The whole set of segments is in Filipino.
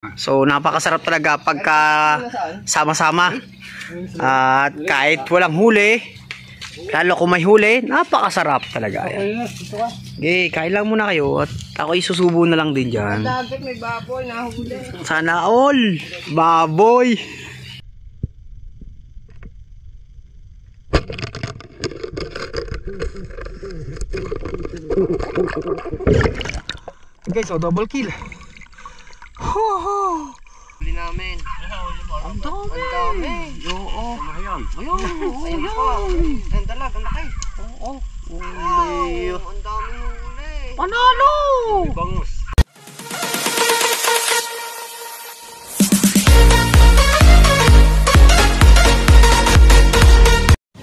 So napakasarap talaga pagka sama-sama. At kahit walang huli, lalo kung may huli, napakasarap talaga. Okay, kain lang muna kayo at ako isusubo na lang din dyan. May baboy na huli. Sana all baboy. Okay, so double kill. Huli namin. Ang dami. Oo. Ayan. Ayun. Ang dalag, ang laki. Oo. Ang dami huli. Panalo! Bangus.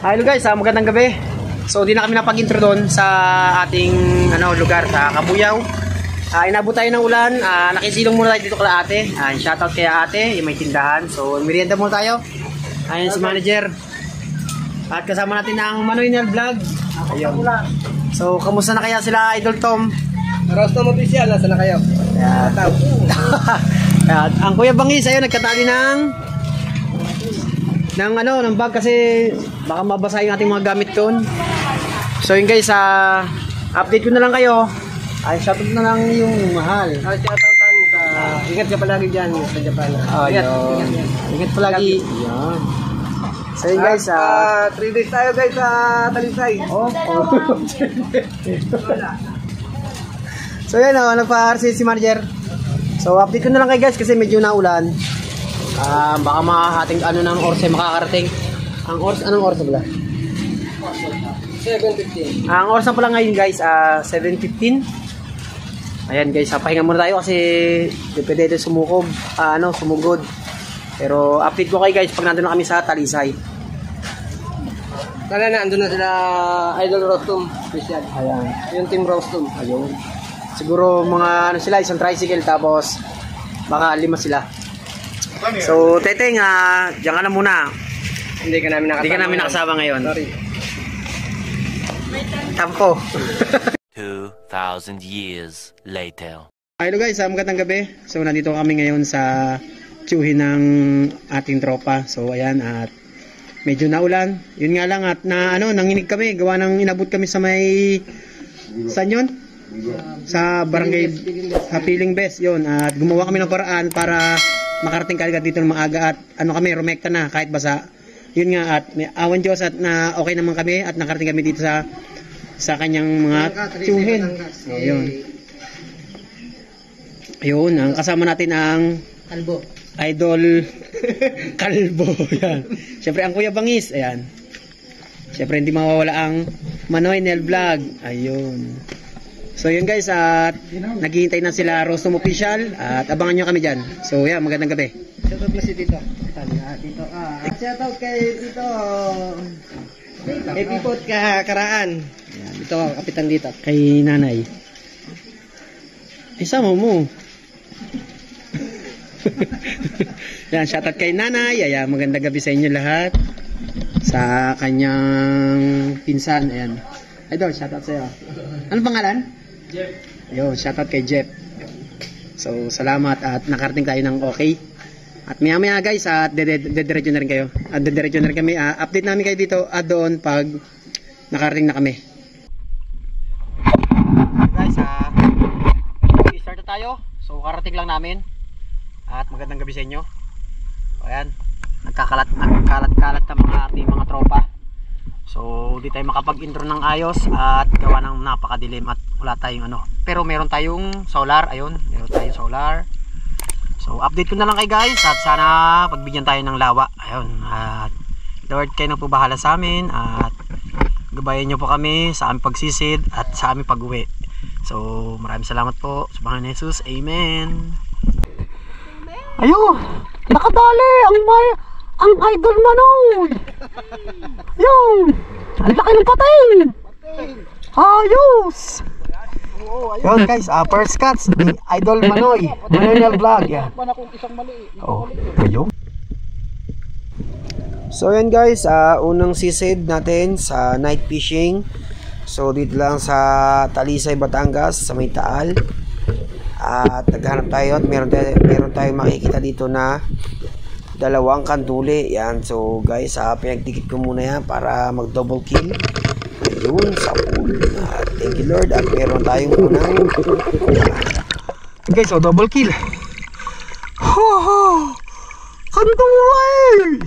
Hello guys, magandang gabi. So di na kami napag-intro doon sa ating lugar sa Kabuyaw. Inabot tayo ng ulan, nakisilong muna tayo dito kala ate. Shoutout kay ate, yung may tindahan. So merienda muna tayo. Ayun si manager. At kasama natin ang Manoynel Vlog. Ayun. So kamusta na kaya sila Idol Tom? Rostom official, nasa na kayo? At ang Kuya Bangis ayun nagkatali ng bag kasi baka mabasa yung ating mga gamit doon. So yun guys, update ko na lang kayo. Shoutout na lang yung mahal. Shoutoutan sa... Ingat ka palagi dyan sa Japan. Ingat palagi. Yan. So yun guys, 3 days tayo guys sa Talisay. So yan nagpa-RC si manager. So update ko na lang kayo guys kasi medyo naulan. Baka makahating ng orse makakarating. Anong orse pala? 7:15. Ang oras na pala ngayon guys, 7:15. Ayan guys, pahinga muna tayo kasi depende sumugod. Pero update ko kayo guys pag nandun na kami sa Talisay. Tala na, andun na sila Idol Rostom official. Ayan. Yung team Rostom. Ayun. Siguro mga sila, isang tricycle tapos baka 5 sila. So Teteng, diyan ka na muna. Hindi ka namin nakasama ngayon. Sorry. Tampo. 2,000 years later. Hello guys, magandang gabi. So nandito kami ngayon sa tiyuhin ng ating tropa. So ayan, at medyo naulan. Yun nga lang at nanginig kami. Gawa ng inabot kami sa may saan yun? Sa barangay sa Piling Best yun. At gumawa kami ng paraan para makarating kagad dito ng maaga at kami rumekta na kahit basa. Yun nga at may awan Diyos at na okay naman kami at nakarating kami dito sa kanyang mga tiyuhin. Ayun, ang kasama natin ang Kalbo. Idol Kalbo. Yan. Siyempre ang Kuya Bangis. Ayan. Siyempre hindi mawawala ang Manoynel Vlog. Ayun. So yun guys, at naghihintay na sila Rostom official at abangan nyo kami dyan. So yan, magandang gabi. Shoutout na si Tito. Shoutout kay Tito. Kay Pipot Karaan. Ito, kapitan dito. Kay nanay. Isama mo. Yan, shoutout kay nanay. Ayan, magandang gabi sa inyo lahat. Sa kanyang pinsan. Ayan. Idol, shoutout sa'yo. Ano pangalan? Jeff. Ayun, shoutout kay Jeff. So, salamat at nakarating tayo ng okay. At maya guys, at dediretso na rin kayo. At dediretso na rin kami. Update namin kayo dito at doon pag nakarating na kami. Guys, start na tayo. So, karating lang namin. At magandang gabi sa inyo. Ayan, nagkakalat ng mga tropa. So, di tayo makapag-intro ng ayos at gawa ng napakadilim at wala tayong Pero meron tayong solar, ayun, meron tayong solar. So, update ko na lang kay guys at sana pagbigyan tayo ng lawa. Ayun, at Lord, kayo na po bahala sa amin at gabayan nyo po kami sa aming pagsisid at sa aming pag-uwi. So, maraming salamat po sa Panginoon Jesus. Amen. Ayun, nakadali ang Idol Manoy. Yung ang laki ng patay. Ayos. Yun guys, first cuts ni Idol Manoy, Manoynel Vlog. Oh, ayun. So yan guys, unang sisid natin sa night fishing. So dito lang sa Talisay, Batangas, sa may Taal. At naghanap tayo at meron tayong makikita dito na dalawang kanduli. Yan. So guys, pinagdikit ko muna yan para mag double kill. Ayun, sa pool. Thank you Lord. At meron tayong unang guys, so double kill. Kanduli!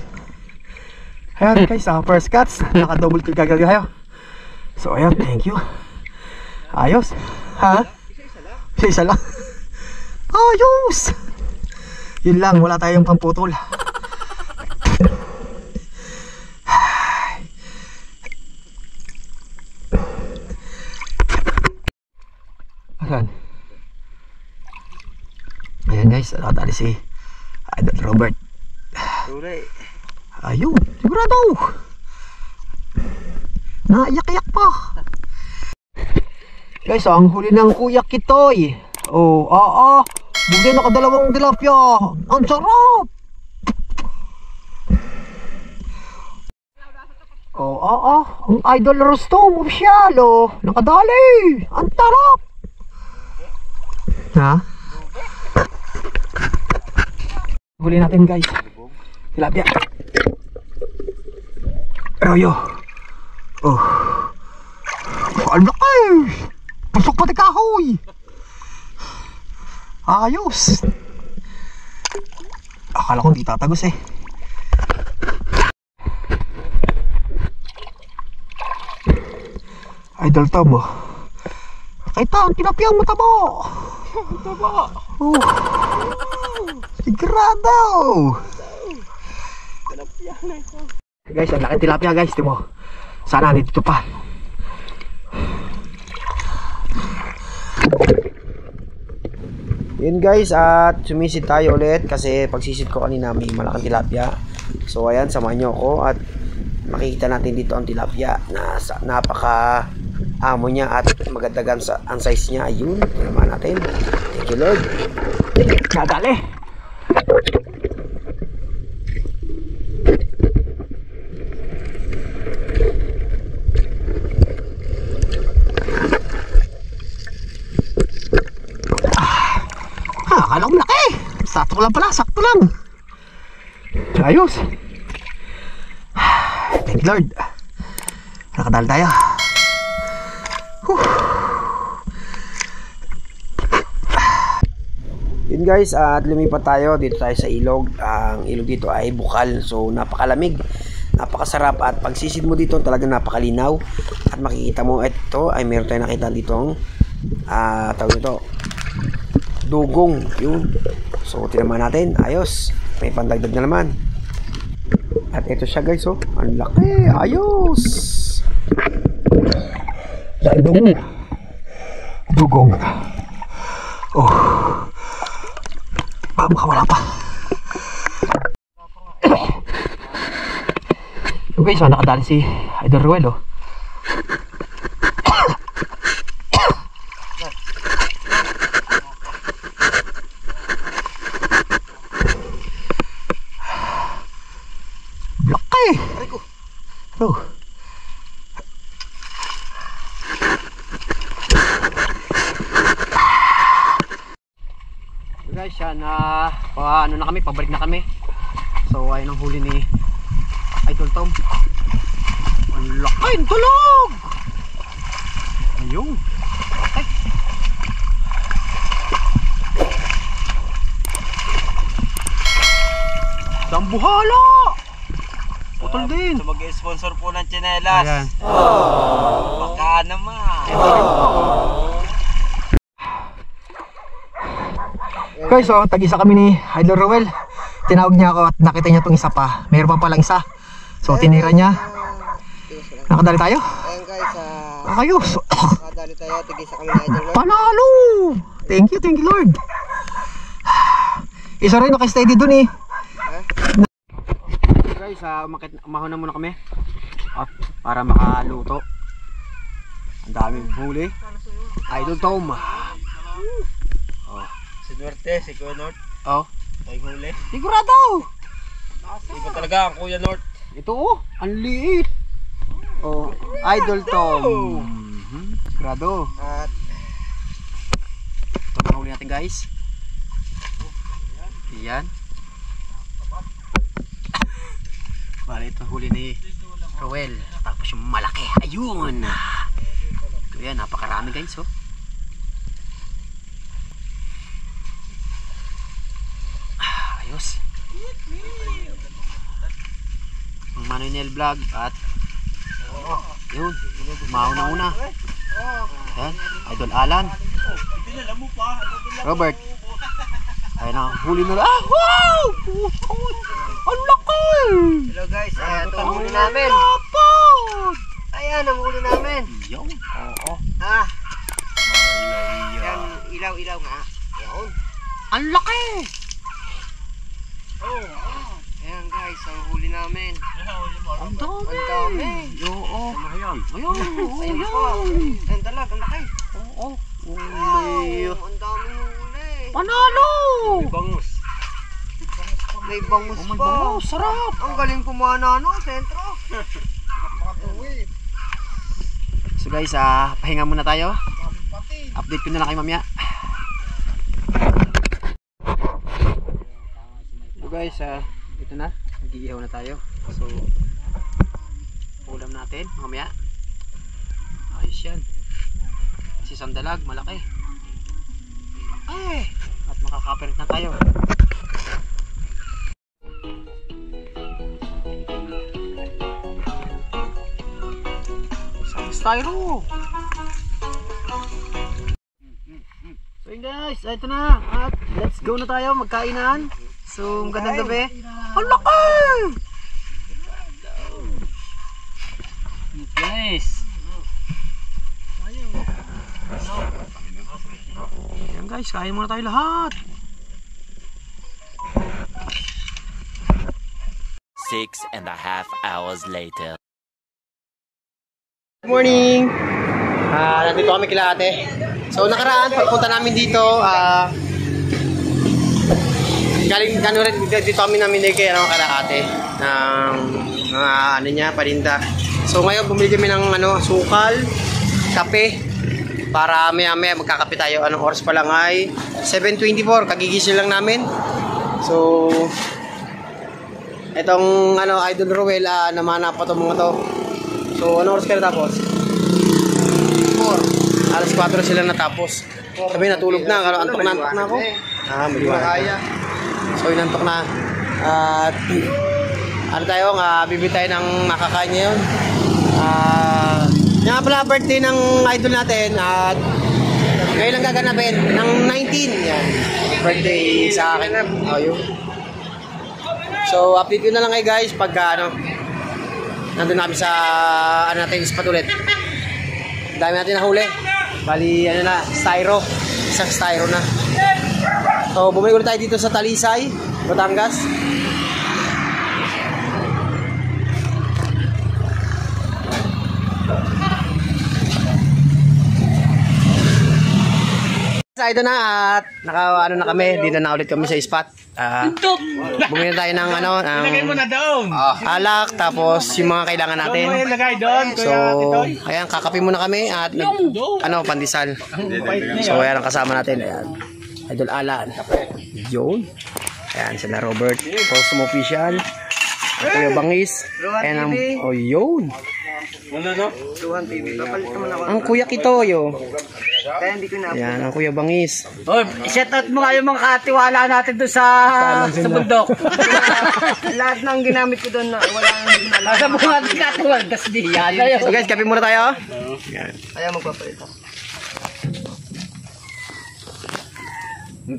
Ayan guys, first cuts. Naka double kill kagad tayo. So ayan, thank you. Ayos. Ha? Isa lang. Ayos! Yun lang, wala tayong pamputol. Ayan. Ayan guys, nakatali si Idol Robert. Ayun, sigurado. Naiyak-iyak pa. Guys, ang huli ng Kuya Kitoy. Bigyan nakadalawang tilapia. Ang sarap. Ang Idol Rostom official. Nakadali. Ang sarap. Ha? Huli natin guys. Tilapia. Royo. Ang laki. Pusok pati kahoy. Ayos. Akala kong di tatagos eh. Idol Tom Kita ang tilapia ang mataba. Sigurado. Guys, ang laki tilapia guys. Timo. Sana dito pa. Yun guys, at sumisid tayo ulit kasi pagsisid ko kanina may malaking tilapia. So ayan, samahan nyo ako at makikita natin dito ang tilapia na napaka amo niya at magadagan sa ang size niya. Ayun, tinamaan natin. Thank you Lord. Nadali. Akala ko laki. Sakto lang pala, sakto lang. Ayos. Thank you Lord. Nakadal tayo. Yun guys, at lumipat tayo. Dito tayo sa ilog. Ang ilog dito ay bukal. So napakalamig, napakasarap. At pagsisid mo dito talagang napakalinaw. At makikita mo ito ay meron tayo nakita dito tawag ito dugong. Yun. So tinaman natin. Ayos. May pandagdag na naman. At ito siya guys. Ang laki. Ayos. Dugong. Dugong. Makawala pa. Okay, so nakadali si Idol Ruel. Guys, yan ano na kami, pabalik na kami. So ayun ang huli ni Idol Tom. Ang laki, ang tulog. Ayun. Okay. Dambuhala. Putol din. So mag-sponsor po ng tsinelas. Ayan. Baka naman. Guys, so tag-isa kami ni Idol Ruel. Tinawag niya ako at nakita niya itong isa pa. Mayroon pa palang isa. So tinira niya. Nakadali tayo? Ayan guys, Ayos. nakadali tayo. Tigisa kami ng Idol Lord. Panalo. Thank you Lord. Isa rin naka-steady dun eh. Guys, umahon na muna kami para makaluto. Ang daming huli. Idol Tom. Si Norte, si Kuya North. Ay huli. Sigurado. Iba talaga ang Kuya North. Ito ang liit. Idol Tom. Sigurado. At Ito na huli natin. natin guys. Ayan. Bali ito huli ni Roel. Tapos yung malaki. Ayun. So yan, napakarami guys oh. Ayos. Ang Manuel Vlog at yun, mauna. Ayan, Idol Alan. Robert. Ayun na, huli na. Ah, wow! Ang laki! Hello guys, ito ang huli namin. Ayan ang huli namin. Yun. Oo. Ah. Yan, ilaw nga. Yan. Ang laki! Ayan guys, ang huli namin. Ang dami! Ang dami. Oo. Ayun. Ayun po. Ayan dalag, ang laki. Oo. Wow, ang dami huli. Panalo! Bangus. May bangus Oh my pa. God, sarap! Ang galing pumana no, sentro. So guys, pahinga muna tayo. Update ko na lang kayo mamaya. So guys, ito na. Nag-iihaw na tayo. So, ulam natin mamaya. Ayos yan. Si sandalag, malaki. Ay! At makakaperit na tayo. Styro. So yun guys, ito na. At let's go na tayo magkainan. So magandang gabi. Ang laki! Guys. Ayan guys, kain muna tayo lahat. 6.5 hours later. Good morning! Nandito kami kila ate. So nakaraan, pagpunta namin dito, galing dito kami namin kay kala ate ng mga ano niya, parinda. So ngayon bumili kami ng sukal, kape, para maya magkakape tayo. Anong oras pa lang ay 7:24, kagigising lang namin. So etong Idol Roel, namana pa itong mga to. So, ano oras kayo natapos? 4. Alas 4 sila natapos. Sabi natulog na. Antok na ako. Maliwanag. So, inantok na. At, bibili tayo ng makakain ngayon. Nga pala birthday ng idol natin. At, ngayon lang gaganapin. Ng 19. Yan. Birthday sa akin. Yun. So, update ko na lang kayo guys pagka nandun namin sa natin spot ulit. Dami natin nahuli. Bali styro. Isang styro na. So bumili ulit tayo dito sa Talisay, Batangas. Ito na at na kami, dito na ulit kami sa spot. Bumili tayo ng Lagay mo na doon. alak, tapos yung mga kailangan natin. Lagay doon. So, ayan, kakape muna kami at pandesal. So, ayan ang kasama natin. Ayan, Idol Alan. Yun. Ayan, sila Robert. Cosmo Official. Kuya Bangis. Ayan ang, yun. Luhan TV. Papalit naman ako. Ang Kuya Kitoyo. Kaya hindi ko na. Ayan, ang Kuya Bangis. Oh, shout out mo nga yung mga katiwala natin doon sa bundok. Lahat ng ginamit ko doon, wala nang ginala. Sa mga katiwala, das di yan. So guys, kape muna tayo. Ayan. Kaya magpapalit ako.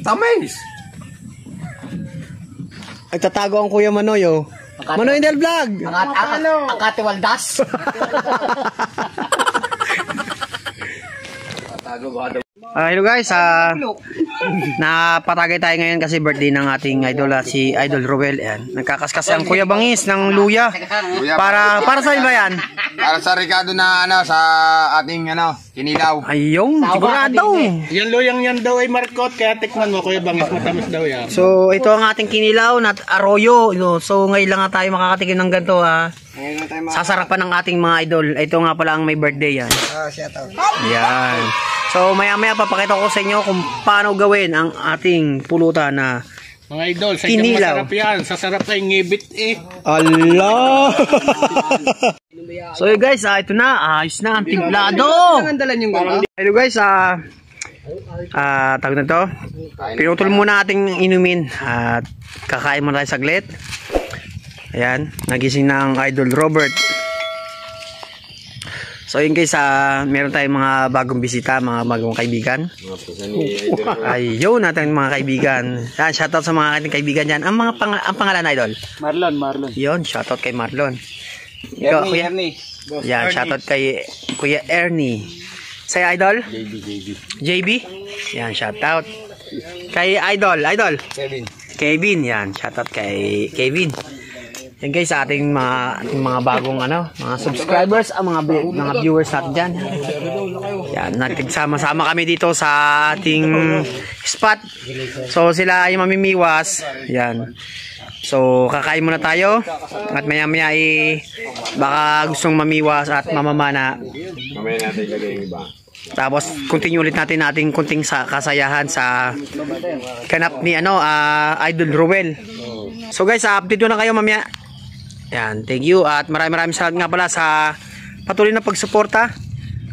Tamis! Ay, tatago ang Kuya Manoy, Manoy Del Vlog! Ang katiwaldas. Hello guys, napatagay tayo ngayon kasi birthday ng ating idol, si Idol Roel. Ayan. Nagkakaskas ang Kuya Bangis ng luya. Para saan ba yan? Para sa Ricardo na sa ating kinilaw. Ayun, sigurado. Yan luyang yan daw ay markot, kaya tikman mo Kuya Bangis, matamis daw yan. So ito ang ating kinilaw na arroyo. So ngayon lang tayo makakatikim ng ganito, Sasarapan ng ating mga idol. Ito nga pala ang may birthday yan. Shout out. Yan. So maya-maya papakita ko sa inyo kung paano gawin ang ating pulutan na Mga idol, sa kinilaw. masarap yan. Sasarap na yung ngibit eh. Allah! So yun guys, ito na, ayos na ang timplado. Hello guys, tawag na to. Pinutol muna ating inumin at kakain muna tayo saglit. Ayan, nagising na ang Idol Robert. So yun guys, meron tayong mga bagong bisita, mga bagong kaibigan. Ayun natin mga kaibigan. Yan, shoutout sa mga ating kaibigan dyan. Ang pangalan Idol? Marlon. Yun, shoutout kay Marlon. Ikaw, Kuya? Yan, shoutout kay Kuya Ernie. Say Idol? JB. Yan, shoutout. Kay Idol. Kevin, yan, shoutout kay Kevin. Yan guys, sa ating mga bagong mga subscribers, ang mga viewers natin dyan. Yan, nagsama-sama kami dito sa ating spot. So sila ay mamimiwas. Yan. So kakain muna tayo. At maya-maya baka gustong mamiwas at mamamana. Mamaya natin lagay yung iba. Tapos continue ulit natin ating kunting kasayahan sa ganap ni Idol Roel. So guys, update na kayo mamaya. Yan, thank you at maraming salamat nga pala sa patuloy na pagsuporta.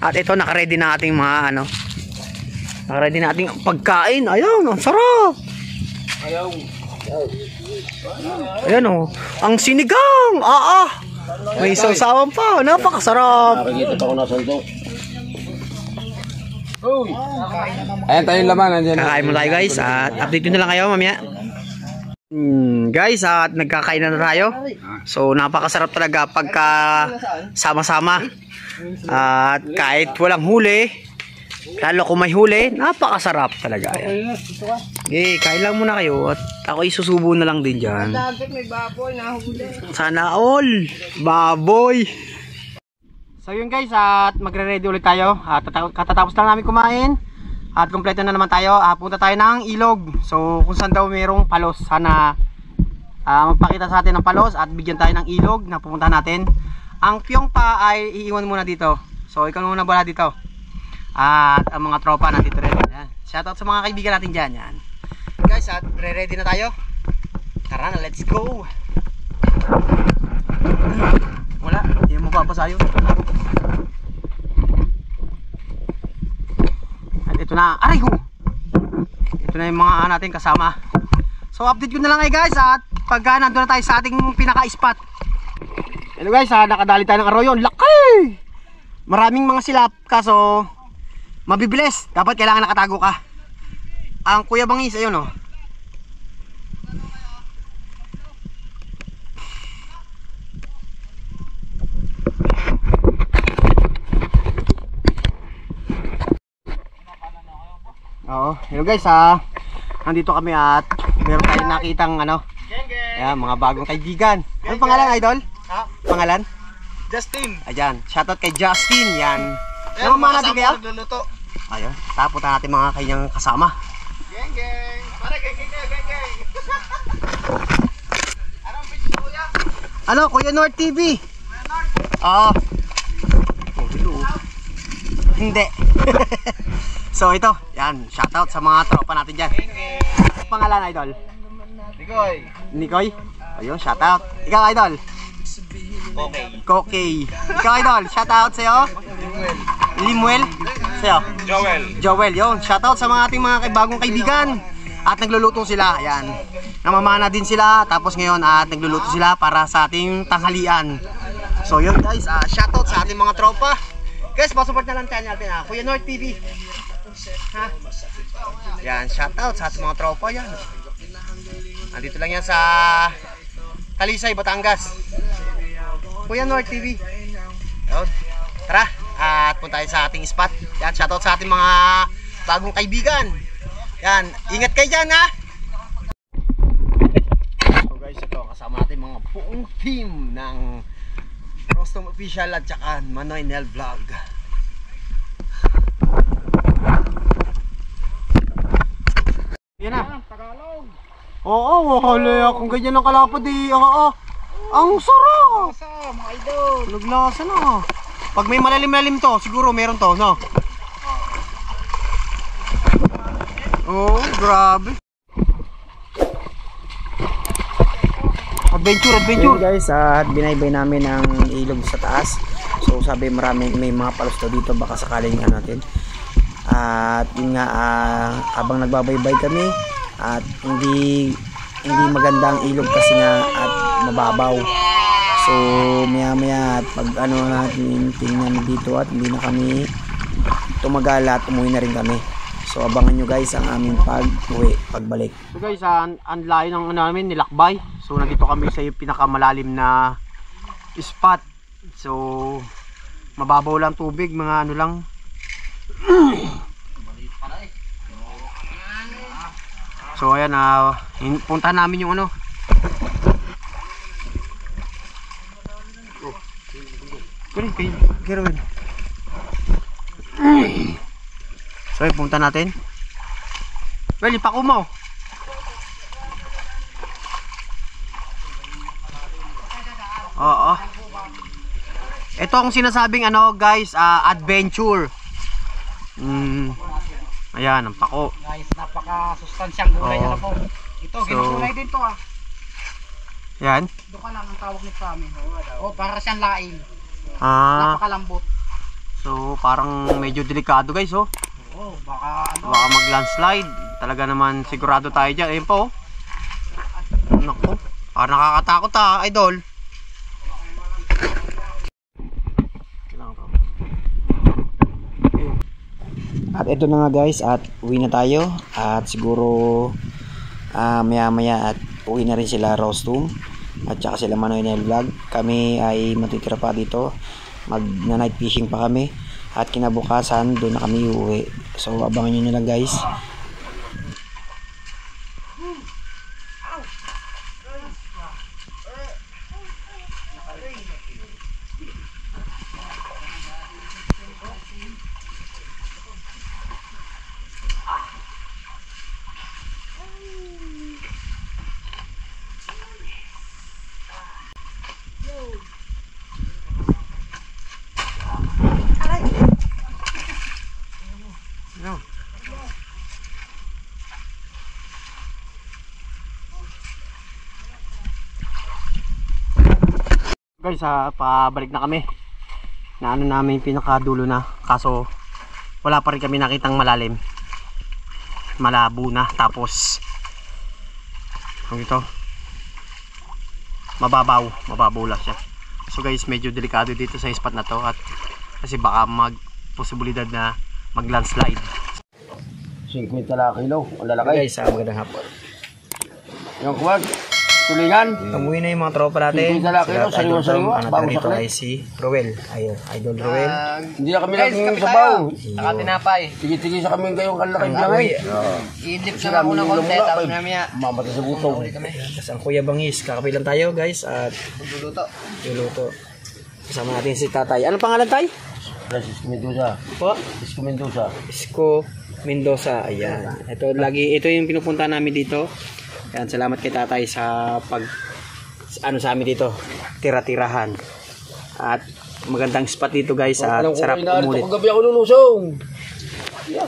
At ito, naka-ready na ating naka-ready na ating pagkain. Ayun, ang sarap. Ayan oh, ang sinigang. May sausawan pa, napakasarap. Ayan tayo yung laman. Kakain mo tayo guys at update na lang kayo mamaya. Guys, at nagkakain na tayo. So napakasarap talaga pagka sama-sama. At kahit walang huli, lalo kung may huli, napakasarap talaga. Okay, kain lang muna kayo at ako isusubo na lang din dyan. Sana all baboy. So yun guys, at magre-ready ulit tayo. At katatapos lang namin kumain. At kompleto na naman tayo. Punta tayo ng ilog. So kung saan daw mayroong palos, sana magpakita sa atin ng palos at bigyan tayo ng ilog na pupuntahan natin. Ang piyong pa ay iiwan muna dito. So ikaw muna bala dito. At ang mga tropa nandito rin. Yan. Shoutout sa mga kaibigan natin dyan. Yan. Guys, at ready na tayo. Tara na, let's go. Wala, hindi mo papasayo. Ito na, aray ko. Ito na yung mga natin kasama. So update ko na lang guys at pagka nandun na tayo sa ating pinaka-spot. Hello guys, nakadali tayo ng arroyo. Laki! Maraming mga silap kaso mabibilis. Dapat kailangan nakatago ka. Ang Kuya Bangis, ayun oh. Hello guys, nandito kami at meron tayong nakitang ayan, mga bagong kaibigan. Anong pangalan, Idol? Pangalan? Justin. Ayan, shoutout kay Justin. Yan. Namamana natin kayo? Ayun, tapunta natin mga kanyang kasama. Geng. Para geng. Anong video kuya? Kuya North TV. Oo. Hindi. So ito, yan, shoutout sa mga tropa natin dyan. Pangalan, Idol? Nikoy. Ayun, shoutout. Ikaw, Idol? Kokey. Ikaw, Idol, shoutout sa'yo. Limuel. Sa'yo? Joel, yun. Shoutout sa mga ating mga bagong kaibigan. At nagluluto sila, yan. Namamana din sila, tapos ngayon at nagluluto sila para sa ating tanghalian. So yun guys, shoutout sa ating mga tropa. Guys, pasupport na lang channel natin Kuya North TV. Yan, shoutout sa ating mga tropa yan. Nandito lang yan sa Talisay, Batangas. Kuya North TV. Yun. Tara, at punta tayo sa ating spot. Yan, shoutout sa ating mga bagong kaibigan. Yan, ingat kayo dyan So guys, ito kasama natin mga buong team ng Rostom Official at saka Manoy Nel Vlog. Yan na. Oo, wala akong ganyan ng kalapad ang sarap. Mga idol. Naglasa na. Pag may malalim-lalim to, siguro meron to, no? Oh, grabe. Adventure. Ayun guys, at binaybay namin ang ilog sa taas. So sabi may mga palos daw dito, baka sakaling natin. At yun nga, habang nagbabaybay kami at hindi maganda ang ilog kasi nga at mababaw. So maya at pag natin tingnan dito at hindi na kami tumagala at umuwi na rin kami. So abangan nyo guys ang aming pagbalik. So guys, ang layo ng namin nilakbay. So nandito kami sa pinakamalalim na spot. So mababaw lang tubig, mga lang. So ayan, puntahan namin yung Kerwin. So punta natin. Well, ipako mo. Oo. Ito ang sinasabing guys, adventure. Ayan, ang pako. Guys, napaka-sustansyang gulay na po. Ito, ginugulay din to Yan. Duka lang ang tawag nito sa amin. Para siyang laing. Napakalambot. So, parang medyo delikado guys, Baka mag-landslide. Talaga naman sigurado tayo dyan. Ayun po. Naku, parang nakakatakot idol. At ito na nga guys, at uwi na tayo. At siguro maya at uwi na rin sila Rostum at saka sila Manoy Nel Vlog. Kami ay matitira pa dito, na night fishing pa kami. At kinabukasan doon na kami uuwi. So abangan nyo na lang guys. Guys, pabalik na kami. Namin pinakadulo na. Kaso wala pa rin kami nakitang malalim. Malabo na. Tapos ito, mababaw lang siya. So guys, medyo delikado dito sa spot na to, at kasi baka posibilidad na mag-landslide. 50 na kilo, ang lalaki. Guys, magandang hapon. Yung kuwag, tulingan. Umuwi na yung mga tropa natin. 50 na kilo, sariwa-sariwa. Ang dito ay si Roel. Ayun, Idol Roel. Hindi na kami laging sabaw. Nakatinapay. Tigi-tigi sa kami ngayong kalaking langay. I-dip siya muna konti, tapos mamaya. Mamatay sa butong. Tapos ang Kuya Bangis, kakapilan tayo guys, at luluto. Kasama natin si Tatay. Anong pangalan, Tay? Francisco Mendoza. Po? Francisco Mendoza. Isko Mendoza. Ayan. Ito yung pinupunta namin dito. Ayan, salamat kay Tatay sa sa amin dito. Tira-tirahan. At magandang spot dito guys, at sarap umulit. Kung gabi ako lulusong. Yeah.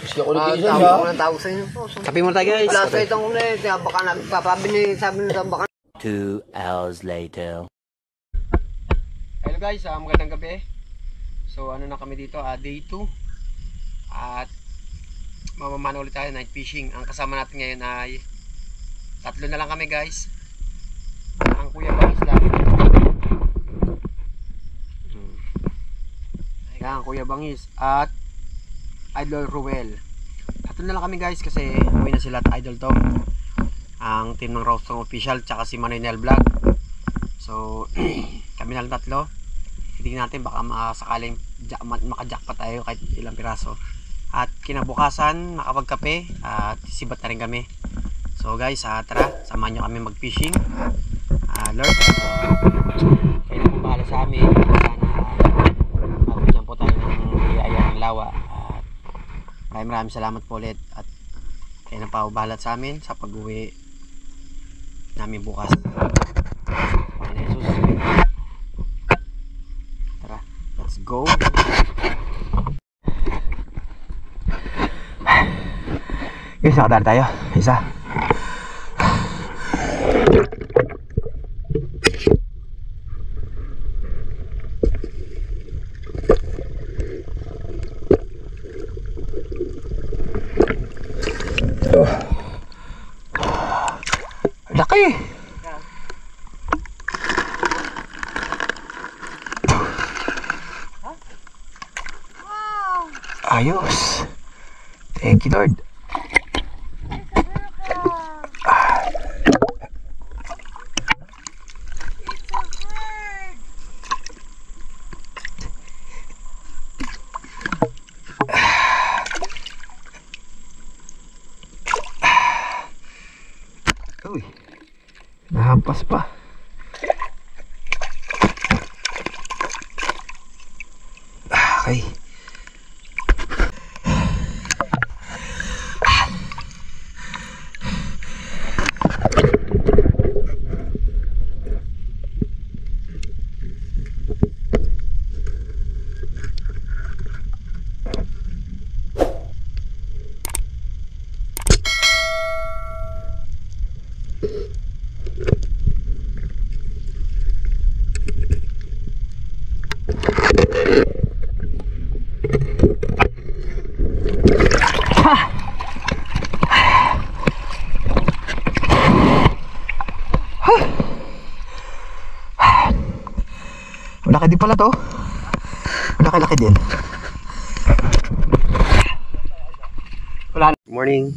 Kasi ako nag-iisa siya. Ang tawag sa inyo po. Kapi mo tayo guys. Plato itong ulit. Baka nagpapabili, sabi nito baka. 2 hours later. Hello guys, magandang gabi. So na kami dito, day 2. At mamamana ulit tayo night fishing. Ang kasama natin ngayon ay tatlo na lang kami guys. Ang Kuya Bangis lang. Ang Kuya Bangis at Idol Ruel. Tatlo na lang kami guys kasi uwi na sila at Idol Tom. Ang team ng Rostong Official tsaka si Manoy Nel Vlog. So kami na lang tatlo. Tingnan natin baka masakaling maka-jackpot tayo kahit ilang piraso. At kinabukasan makapagkape at sibat na rin kami. So guys, tara, samahan nyo kami mag-fishing. Lord, kayo na po bahala sa amin. Sana mabigyan po tayo ng biyaya ng lawa. At maraming salamat po ulit. At kayo na po bahala sa amin sa pag-uwi namin bukas. Tara, let's go. Okay, nakadali tayo. Isa. Laki. Ayos. Thank you, Lord. Uy, nahampas pa. Okay. Malaki din pala to. Malaki-laki din. Wala. Good morning.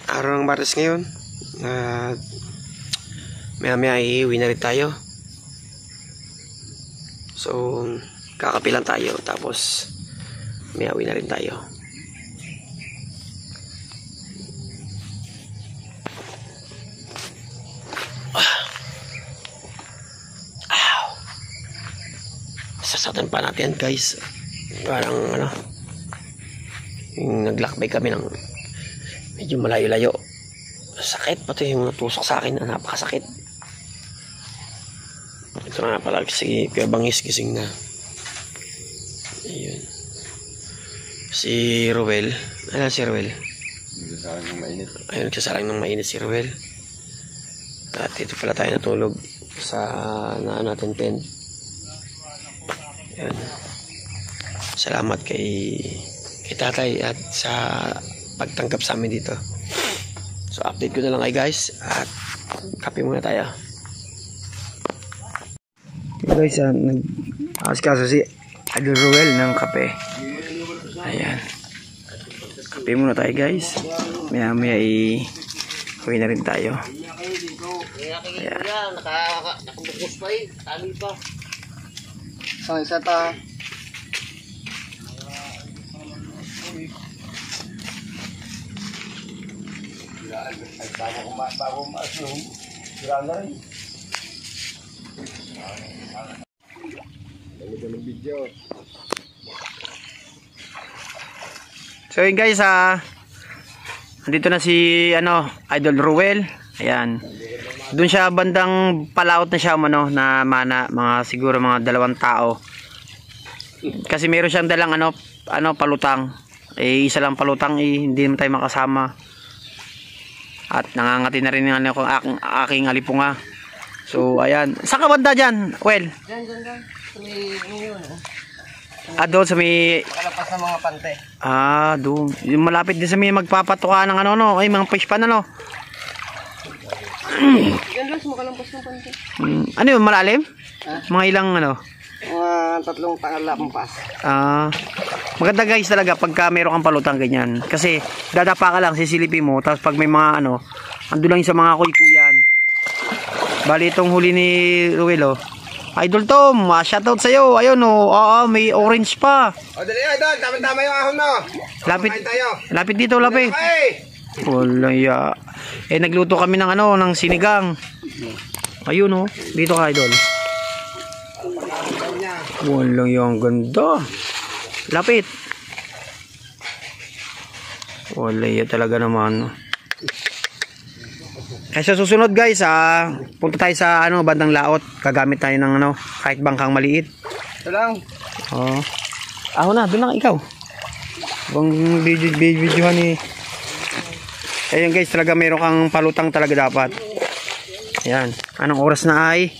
Araw ng Martes ngayon. Maya-maya iuwi na rin tayo. So, kakapilan tayo. Tapos, maya uwi na rin tayo. Sasaktan pa natin guys. Parang ano, yung naglakbay kami ng medyo malayo-layo. Sakit pati yung natusok sa akin. Napakasakit. Ito na pala si Kuya Bangis gising na. Ayun. Si Ruel. Ano si Ruel? Nagsasalang ng mainit. Ayun, nagsasalang ng mainit si Ruel. At ito pala tayo natulog sa natin tent. Ayun. Salamat kay tatay at sa pagtanggap sa amin dito. So update ko na lang kayo guys at kape muna tayo. Okay guys, nag-askaso si Idol Ruel ng kape. Ayan. Kape muna tayo guys. Maya uwi na rin tayo. Ayan. Nakabukos pa eh. Tali pa. So, isa ta. So yun guys, nandito na si Idol Ruel. Ayan. Doon siya bandang palaot na siya na mana, mga siguro mga 2 tao. Kasi meron siyang dalang palutang. Isa lang palutang hindi naman tayo makasama. At nangangati na rin yung aking alipunga. So ayan. Saan ka banda dyan, Well? Diyan. Sa may ngayon. Doon sa may... Kalapas ng mga pante. Doon. Yung malapit din sa may magpapatuka ng mga fish pan Diyan lang, makalampas ng pante. Ano yun, malalim? Mga ilang Mga 3 palampas. Maganda guys talaga pagka meron kang palutang ganyan. Kasi dadapa ka lang, sisilipin mo. Tapos pag may mga ando lang sa mga kuy-kuyan. Bali itong huli ni Ruel Idol Tom, shoutout sa'yo. Ayun may orange pa. Dali Idol, tama-tama yung ahon no. Lapit dito, lapit. Wala ya. Nagluto kami ng ng sinigang. Ayun dito ka Idol. Wala yung ganda. Lapit. Wala ya talaga naman. Sa susunod guys, punta tayo sa bandang laot. Gagamit tayo ng kahit bangkang maliit. Ito lang. Ako na, doon lang ikaw. Bang videohan eh. Ayun guys, talaga meron kang palutang talaga dapat. Ayan. Anong oras na ay?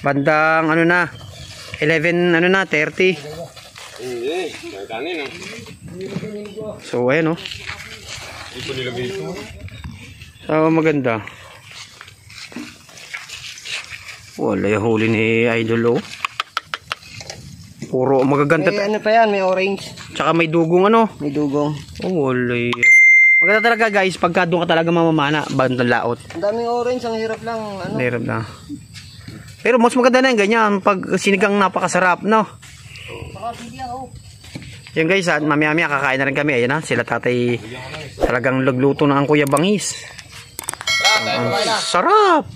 Bandang ano na? 11 ano na? 30. So ayan oh. So maganda. Wala yung huli ni Idol oh. Puro magaganda. May ano pa yan, may orange. Tsaka may dugong ano. May dugong. Oh, wala yun. Maganda talaga guys, pagka doon ka talaga mamamana, bandang laot. Ang daming orange, ang hirap lang. Ano? Hirap na. Pero mas maganda na yung ganyan, pag sinigang napakasarap, no? Yan guys, at mamaya-maya kakain na rin kami. Ayan na, sila tatay talagang lagluto na ang Kuya Bangis. Sarap!